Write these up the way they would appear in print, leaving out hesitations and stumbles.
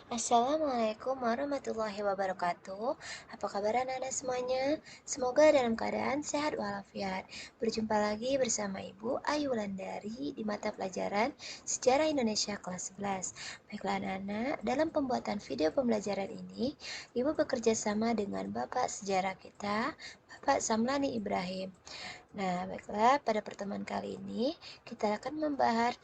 Assalamualaikum warahmatullahi wabarakatuh. Apa kabar anak-anak semuanya? Semoga dalam keadaan sehat walafiat. Berjumpa lagi bersama Ibu Ayu Wulandari di mata pelajaran Sejarah Indonesia kelas 11. Baiklah anak-anak, dalam pembuatan video pembelajaran ini, Ibu bekerja sama dengan Bapak sejarah kita, Bapak Samlani Ibrahim. Nah, baiklah, pada pertemuan kali ini kita akan membahas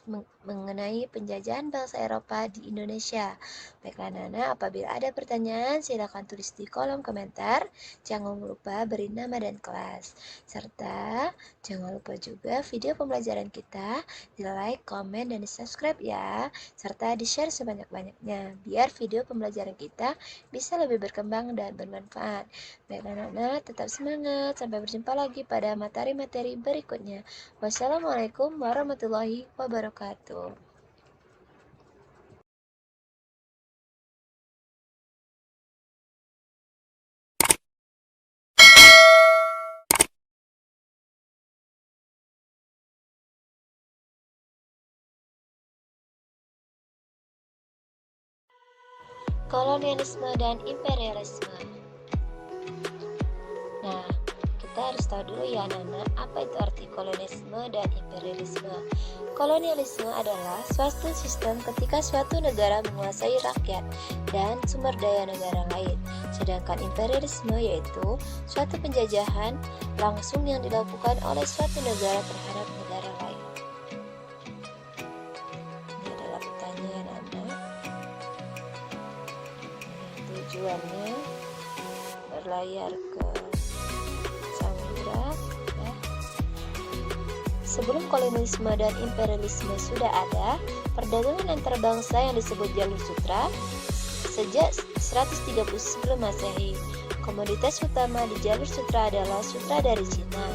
mengenai penjajahan bangsa Eropa di Indonesia. Baiklah, anak-anak, apabila ada pertanyaan, silakan tulis di kolom komentar. Jangan lupa beri nama dan kelas. Serta jangan lupa juga video pembelajaran kita di like, komen, dan di subscribe ya. Serta di share sebanyak-banyaknya, biar video pembelajaran kita bisa lebih berkembang dan bermanfaat. Baiklah anak-anak, tetap semangat. Sampai berjumpa lagi pada materi-materi berikutnya. Wassalamualaikum warahmatullahi wabarakatuh. Kolonialisme dan imperialisme. Nah, kita harus tahu dulu ya anak-anak, apa itu arti kolonialisme dan imperialisme. Kolonialisme adalah suatu sistem ketika suatu negara menguasai rakyat dan sumber daya negara lain. Sedangkan imperialisme yaitu suatu penjajahan langsung yang dilakukan oleh suatu negara terhadap negara lain. Ini adalah pertanyaan anak. Tujuannya berlayar ke samudra ya. Sebelum kolonialisme dan imperialisme sudah ada, perdagangan antar bangsa yang disebut jalur sutra sejak 130 sebelum Masehi. Komoditas utama di jalur sutra adalah sutra dari Cina.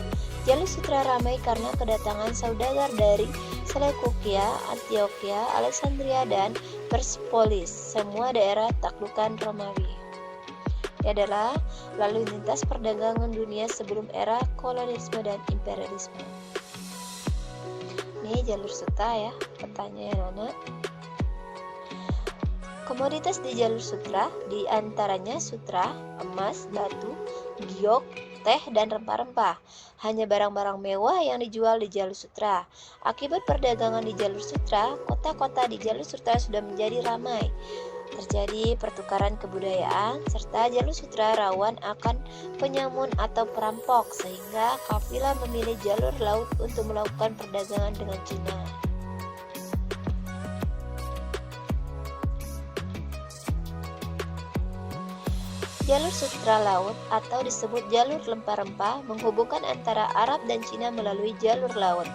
Jalur sutra ramai karena kedatangan saudagar dari Seleukia, Antioquia, Alexandria, dan Persepolis, semua daerah taklukan Romawi. Ini adalah lalu lintas perdagangan dunia sebelum era kolonialisme dan imperialisme. Ini jalur sutra ya, pertanyaan anak. Komoditas di jalur sutra diantaranya sutra, emas, batu, giok, teh, dan rempah-rempah. Hanya barang-barang mewah yang dijual di jalur sutra. Akibat perdagangan di jalur sutra, kota-kota di jalur sutra sudah menjadi ramai. Terjadi pertukaran kebudayaan, serta jalur sutra rawan akan penyamun atau perampok, sehingga kafilah memilih jalur laut untuk melakukan perdagangan dengan Cina. Jalur sutra laut atau disebut jalur rempah-rempah menghubungkan antara Arab dan Cina melalui jalur laut.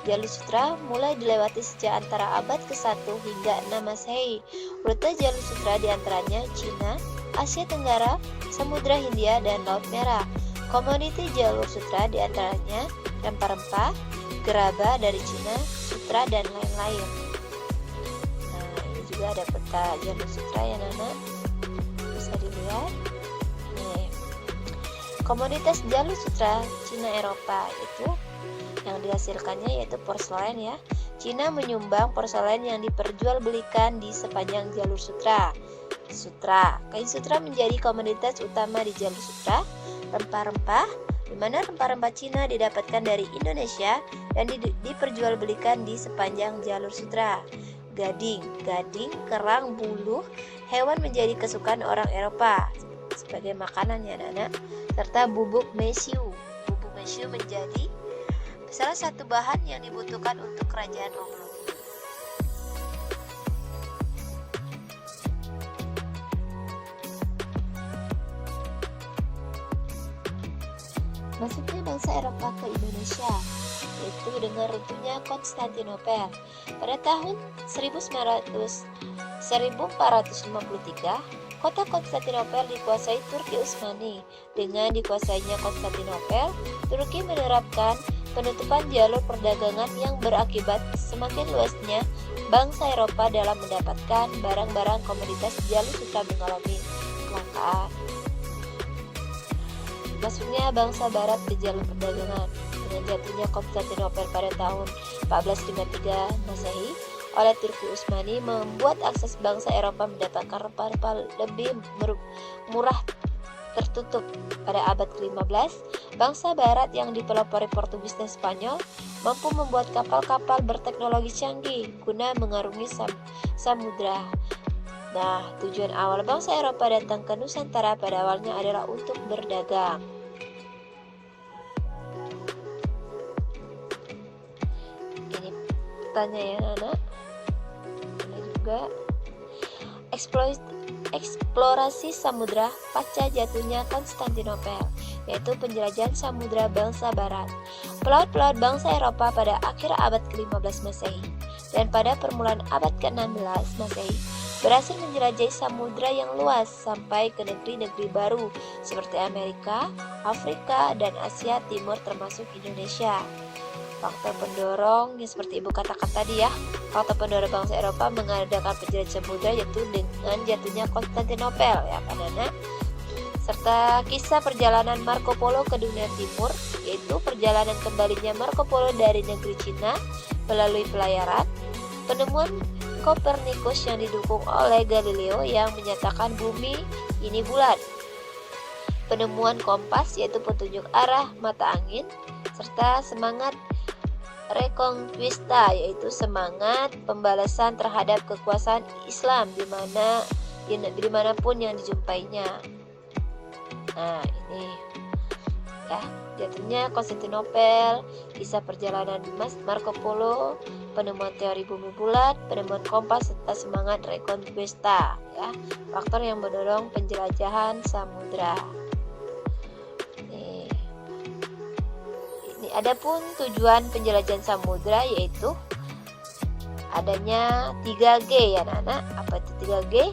Jalur sutra mulai dilewati sejak antara abad ke-1 hingga 6 Masehi. Rute jalur sutra diantaranya Cina, Asia Tenggara, Samudra Hindia, dan Laut Merah. Komoditi jalur sutra diantaranya rempah-rempah, gerabah dari Cina, sutra, dan lain-lain. Nah, ini juga ada peta jalur sutra ya Nana, bisa dilihat. Komoditas jalur sutra Cina Eropa itu yang dihasilkannya yaitu porselen ya. Cina menyumbang porselen yang diperjualbelikan di sepanjang jalur sutra. Kain sutra menjadi komoditas utama di jalur sutra. Rempah-rempah, di mana rempah-rempah Cina didapatkan dari Indonesia dan diperjualbelikan di sepanjang jalur sutra. Gading, kerang, buluh hewan menjadi kesukaan orang Eropa sebagai makanan ya anak-anak, serta bubuk mesiu. Bubuk mesiu menjadi salah satu bahan yang dibutuhkan untuk kerajaan Romawi. Masuknya bangsa Eropa ke Indonesia yaitu dengan runtuhnya Konstantinopel pada tahun 1453. Kota Konstantinopel dikuasai Turki Utsmani. Dengan dikuasainya Konstantinopel, Turki menerapkan penutupan jalur perdagangan yang berakibat semakin luasnya bangsa Eropa dalam mendapatkan barang-barang komoditas jalur sutra mengalami kelangkaan. Masuknya bangsa Barat ke jalur perdagangan. Dengan jatuhnya Konstantinopel pada tahun 1453 Masehi, oleh Turki Utsmani membuat akses bangsa Eropa mendapatkan rempah-rempah lebih murah tertutup. Pada abad ke-15, bangsa barat yang dipelopori Portugis dan Spanyol mampu membuat kapal-kapal berteknologi canggih guna mengarungi samudra. Nah, tujuan awal bangsa Eropa datang ke Nusantara pada awalnya adalah untuk berdagang. Ini pertanyaan anak. Ini juga eksplorasi samudra pasca jatuhnya Konstantinopel, yaitu penjelajahan samudra bangsa barat. Pelaut-pelaut bangsa Eropa pada akhir abad ke-15 Masehi dan pada permulaan abad ke-16 Masehi berhasil menjelajahi samudra yang luas sampai ke negeri-negeri baru seperti Amerika, Afrika, dan Asia Timur termasuk Indonesia. Faktor pendorong yang seperti ibu katakan tadi ya, faktor pendorong bangsa Eropa mengadakan penjelajahan samudra yaitu dengan jatuhnya Konstantinopel ya kan anak, serta kisah perjalanan Marco Polo ke dunia timur, yaitu perjalanan kembalinya Marco Polo dari negeri Cina melalui pelayaran, penemuan Kopernikus yang didukung oleh Galileo yang menyatakan bumi ini bulat, penemuan kompas yaitu petunjuk arah mata angin, serta semangat Reconquista yaitu semangat pembalasan terhadap kekuasaan Islam dimanapun yang dijumpainya. Nah ini ya, jatuhnya Konstantinopel, kisah perjalanan Marco Polo, penemuan teori bumi bulat, penemuan kompas, serta semangat Reconquista ya, faktor yang mendorong penjelajahan samudra. Adapun tujuan penjelajahan samudra yaitu adanya 3G ya anak-anak. Apa itu 3G?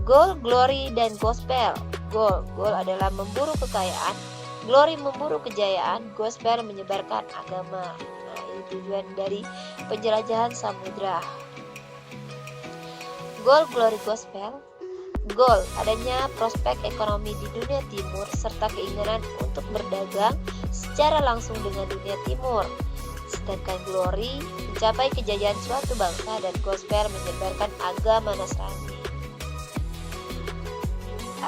Goal, glory, dan gospel. Goal adalah memburu kekayaan, glory memburu kejayaan, gospel menyebarkan agama. Nah, ini tujuan dari penjelajahan samudra. Goal, glory, gospel. Goal, adanya prospek ekonomi di dunia timur serta keinginan untuk berdagang secara langsung dengan dunia timur. Sedangkan glory, mencapai kejayaan suatu bangsa, dan gospel menyebarkan agama Nasrani.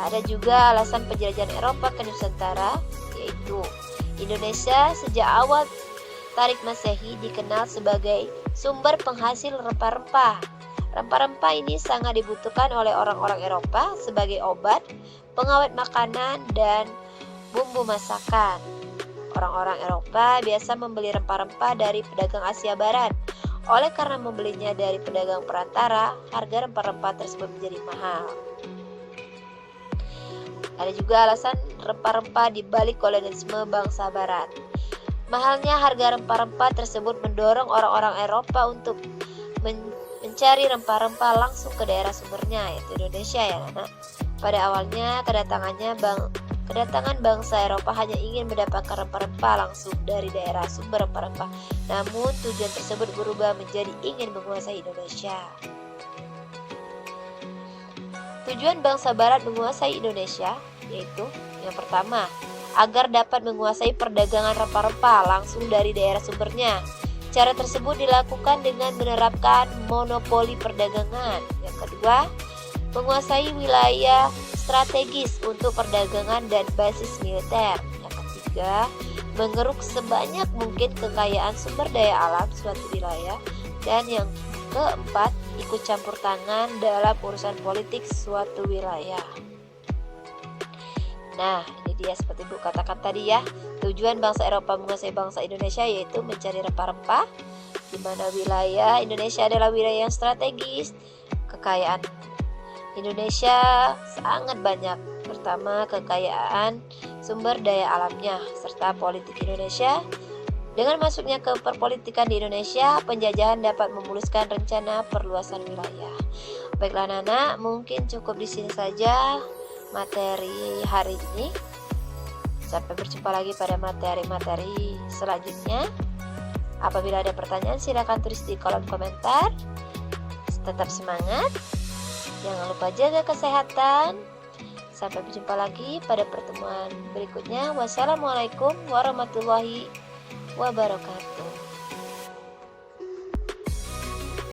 Ada juga alasan penjelajahan Eropa ke Nusantara, yaitu Indonesia sejak awal tarik Masehi dikenal sebagai sumber penghasil rempah-rempah. Rempah-rempah ini sangat dibutuhkan oleh orang-orang Eropa sebagai obat, pengawet makanan, dan bumbu masakan. Orang-orang Eropa biasa membeli rempah-rempah dari pedagang Asia Barat. Oleh karena membelinya dari pedagang perantara, harga rempah-rempah tersebut menjadi mahal. Ada juga alasan rempah-rempah di balik kolonialisme bangsa Barat. Mahalnya harga rempah-rempah tersebut mendorong orang-orang Eropa untuk mencari rempah-rempah langsung ke daerah sumbernya, yaitu Indonesia ya anak. Pada awalnya kedatangan bangsa Eropa hanya ingin mendapatkan rempah-rempah langsung dari daerah sumber rempah-rempah. Namun tujuan tersebut berubah menjadi ingin menguasai Indonesia. Tujuan bangsa Barat menguasai Indonesia yaitu yang pertama, agar dapat menguasai perdagangan rempah-rempah langsung dari daerah sumbernya. Cara tersebut dilakukan dengan menerapkan monopoli perdagangan. Yang kedua, menguasai wilayah strategis untuk perdagangan dan basis militer. Yang ketiga, mengeruk sebanyak mungkin kekayaan sumber daya alam suatu wilayah. Dan yang keempat, ikut campur tangan dalam urusan politik suatu wilayah. Nah, ini dia seperti Bu katakan tadi ya. Tujuan bangsa Eropa menguasai bangsa Indonesia yaitu mencari rempah-rempah, di mana wilayah Indonesia adalah wilayah yang strategis. Kekayaan Indonesia sangat banyak, pertama kekayaan sumber daya alamnya, serta politik Indonesia. Dengan masuknya ke perpolitikan di Indonesia, penjajahan dapat memuluskan rencana perluasan wilayah. Baiklah Nana, mungkin cukup di sini saja materi hari ini. Sampai berjumpa lagi pada materi-materi selanjutnya. Apabila ada pertanyaan silakan tulis di kolom komentar. Tetap semangat. Jangan lupa jaga kesehatan. Sampai berjumpa lagi pada pertemuan berikutnya. Wassalamualaikum warahmatullahi wabarakatuh.